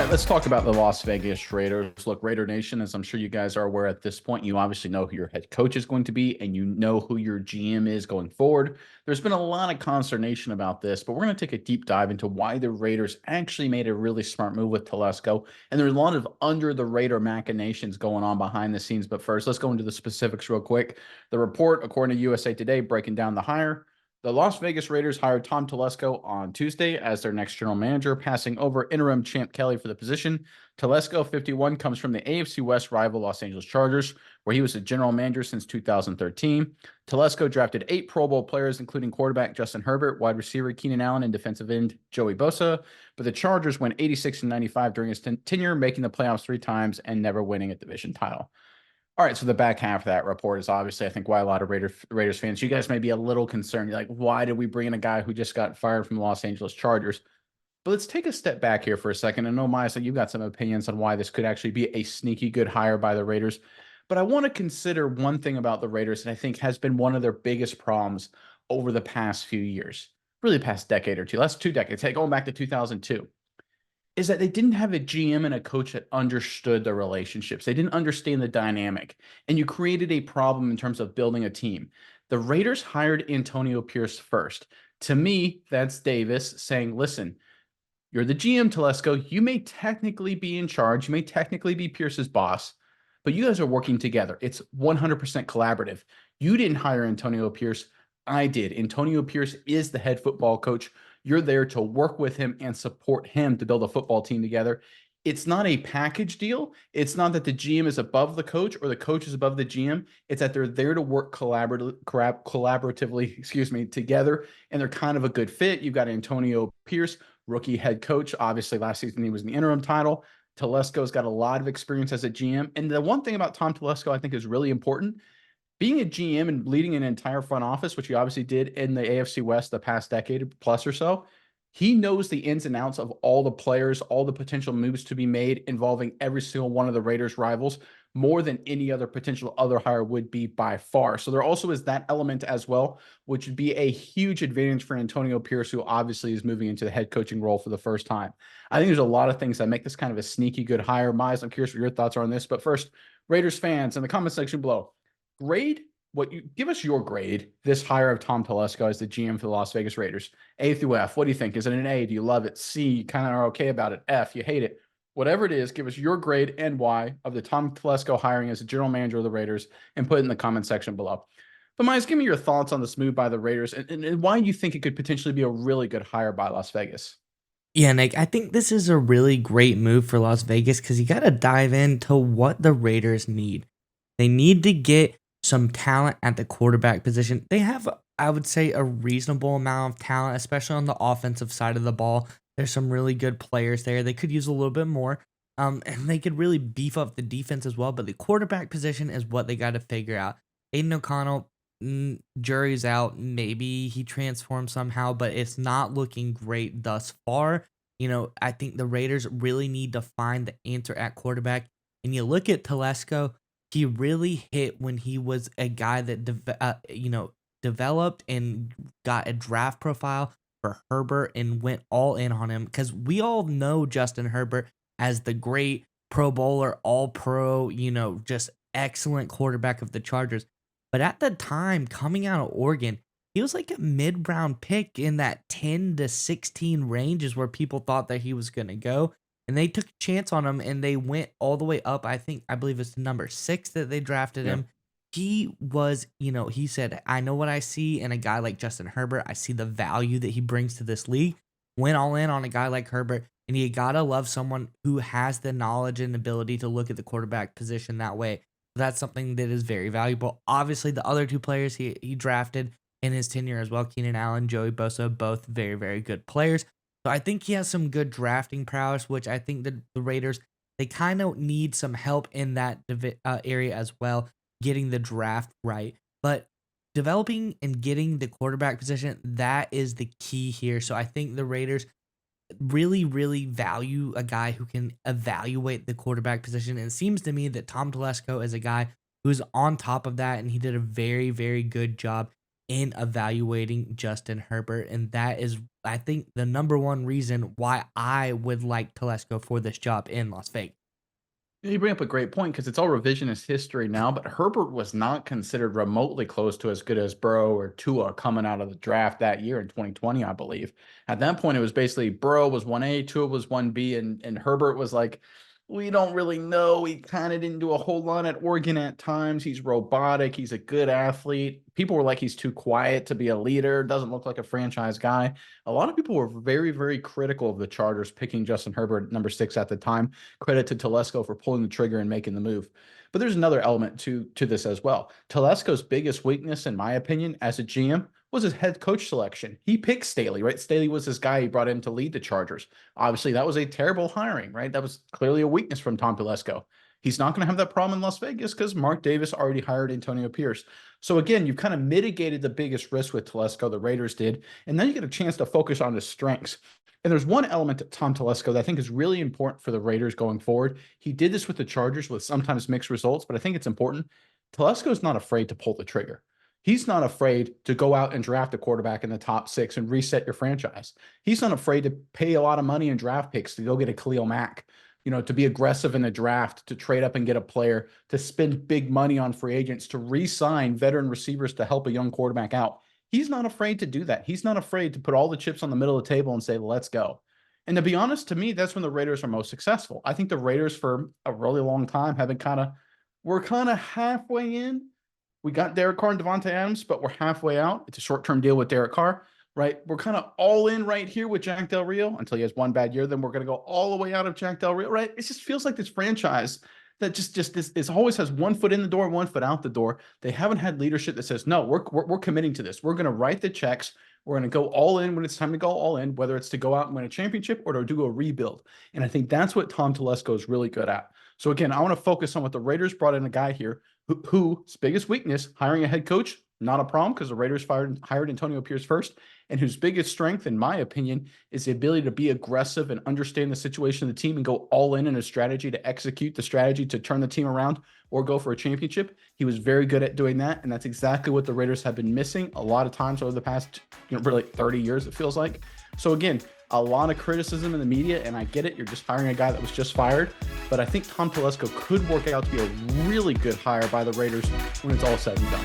right, let's talk about the Las Vegas Raiders. Look, Raider Nation, as I'm sure you guys are aware at this point, you obviously know who your head coach is going to be and you know who your GM is going forward. There's been a lot of consternation about this, but we're going to take a deep dive into why the Raiders actually made a really smart move with Telesco. And there's a lot of under the radar machinations going on behind the scenes. But first, let's go into the specifics real quick. The report, according to USA Today, breaking down the hire. The Las Vegas Raiders hired Tom Telesco on Tuesday as their next general manager, passing over interim champ Kelly for the position. Telesco, 51, comes from the AFC West rival Los Angeles Chargers, where he was the general manager since 2013. Telesco drafted 8 Pro Bowl players, including quarterback Justin Herbert, wide receiver Keenan Allen, and defensive end Joey Bosa. But the Chargers went 86-95 during his tenure, making the playoffs 3 times and never winning a division title. All right, so the back half of that report is obviously, I think, why a lot of Raiders fans, you guys may be a little concerned. You're like, why did we bring in a guy who just got fired from the Los Angeles Chargers? But let's take a step back here for a second. I know, Misa, you've got some opinions on why this could actually be a sneaky good hire by the Raiders. But I want to consider one thing about the Raiders that I think has been one of their biggest problems over the past few years, really past decade or two. That's 2 decades. Hey, going back to 2002 is that they didn't have a GM and a coach that understood the relationships. They didn't understand the dynamic. And you created a problem in terms of building a team. The Raiders hired Antonio Pierce first. To me, that's Davis saying, listen, you're the GM, Telesco. You may technically be in charge. You may technically be Pierce's boss, but you guys are working together. It's 100% collaborative. You didn't hire Antonio Pierce. I did. Antonio Pierce is the head football coach. You're there to work with him and support him to build a football team together. It's not a package deal. It's not that the GM is above the coach or the coach is above the GM. It's that they're there to work collaboratively, together, and they're kind of a good fit. You've got Antonio Pierce, rookie head coach. Obviously, last season he was in the interim title. Telesco's got a lot of experience as a GM. And the one thing about Tom Telesco I think is really important, being a GM and leading an entire front office, which he obviously did in the AFC West the past decade plus or so, he knows the ins and outs of all the players, all the potential moves to be made involving every single one of the Raiders rivals more than any other potential other hire would be by far. So there also is that element as well, which would be a huge advantage for Antonio Pierce, who obviously is moving into the head coaching role for the first time. I think there's a lot of things that make this kind of a sneaky good hire. Miles, I'm curious what your thoughts are on this. But first, Raiders fans in the comment section below, grade what you give us your grade this hire of Tom Telesco as the GM for the Las Vegas Raiders. A through F. What do you think? Is it an A? Do you love it? C, you kind of are okay about it. F, you hate it. Whatever it is, give us your grade and why of the Tom Telesco hiring as the general manager of the Raiders and put it in the comment section below. But Miles, give me your thoughts on this move by the Raiders and why you think it could potentially be a really good hire by Las Vegas. Yeah, Nick, I think this is a really great move for Las Vegas because you got to dive into what the Raiders need. They need to get some talent at the quarterback position. They have, I would say, a reasonable amount of talent, especially on the offensive side of the ball. There's some really good players there. They could use a little bit more, and they could really beef up the defense as well. But the quarterback position is what they got to figure out. Aiden O'Connell, jury's out. Maybe he transforms somehow, but it's not looking great thus far. I think the Raiders really need to find the answer at quarterback. And you look at Telesco, he really hit when he was a guy that developed and got a draft profile for Herbert and went all in on him because we all know Justin Herbert as the great Pro Bowler, All Pro, just excellent quarterback of the Chargers. But at the time, coming out of Oregon, he was like a mid-round pick in that 10 to 16 range is where people thought that he was going to go. And they took a chance on him and they went all the way up. I believe it's number 6 that they drafted Yeah. him. He was, he said, I know what I see in a guy like Justin Herbert. I see the value that he brings to this league. Went all in on a guy like Herbert. And you got to love someone who has the knowledge and ability to look at the quarterback position that way. That's something that is very valuable. Obviously, the other 2 players he drafted in his tenure as well, Keenan Allen, Joey Bosa, both very, very good players. So I think he has some good drafting prowess, which I think the Raiders, they kind of need some help in that area as well, getting the draft right. But developing and getting the quarterback position, that is the key here. So I think the Raiders really, really value a guy who can evaluate the quarterback position. And it seems to me that Tom Telesco is a guy who's on top of that, and he did a very, very good job in evaluating Justin Herbert. And that is, I think the number one reason why I would like Telesco for this job in Las Vegas. Yeah, you bring up a great point because it's all revisionist history now, but Herbert was not considered remotely close to as good as Burrow or Tua coming out of the draft that year in 2020, I believe. At that point, it was basically Burrow was 1A, Tua was 1B, and Herbert was like, we don't really know. He kind of didn't do a whole lot at Oregon at times. He's robotic. He's a good athlete. People were like, he's too quiet to be a leader. Doesn't look like a franchise guy. A lot of people were very, very critical of the Chargers picking Justin Herbert number 6 at the time. Credit to Telesco for pulling the trigger and making the move. But there's another element to this as well. Telesco's biggest weakness, in my opinion, as a GM, was his head coach selection. He picked Staley, right? Staley was this guy he brought in to lead the Chargers. Obviously, that was a terrible hiring, right? That was clearly a weakness from Tom Telesco. He's not going to have that problem in Las Vegas because Mark Davis already hired Antonio Pierce. So again, you've kind of mitigated the biggest risk with Telesco, the Raiders did, and then you get a chance to focus on his strengths. And there's one element to Tom Telesco that I think is really important for the Raiders going forward. He did this with the Chargers with sometimes mixed results, but I think it's important. Telesco is not afraid to pull the trigger. He's not afraid to go out and draft a quarterback in the top 6 and reset your franchise. He's not afraid to pay a lot of money in draft picks to go get a Khalil Mack, to be aggressive in the draft, to trade up and get a player, to spend big money on free agents, to re-sign veteran receivers to help a young quarterback out. He's not afraid to do that. He's not afraid to put all the chips on the middle of the table and say, let's go. And to be honest, to me, that's when the Raiders are most successful. I think the Raiders for a really long time we're kind of halfway in. We got Derek Carr and Devontae Adams, but we're halfway out. It's a short-term deal with Derek Carr, right? We're kind of all in right here with Jack Del Rio until he has one bad year. Then we're going to go all the way out of Jack Del Rio, right? It just feels like this franchise that this always has one foot in the door, one foot out the door. They haven't had leadership that says, no, we're committing to this. We're going to write the checks. We're going to go all in when it's time to go all in, whether it's to go out and win a championship or to do a rebuild. And I think that's what Tom Telesco is really good at. So again, I want to focus on what the Raiders brought in, a guy here whose biggest weakness, hiring a head coach, not a problem because the Raiders hired Antonio Pierce first, and whose biggest strength, in my opinion, is the ability to be aggressive and understand the situation of the team and go all in a strategy to execute the strategy to turn the team around or go for a championship. He was very good at doing that, and that's exactly what the Raiders have been missing a lot of times over the past, really 30 years, it feels like. So again, a lot of criticism in the media, and I get it. You're just hiring a guy that was just fired. But I think Tom Telesco could work out to be a really good hire by the Raiders when it's all said and done.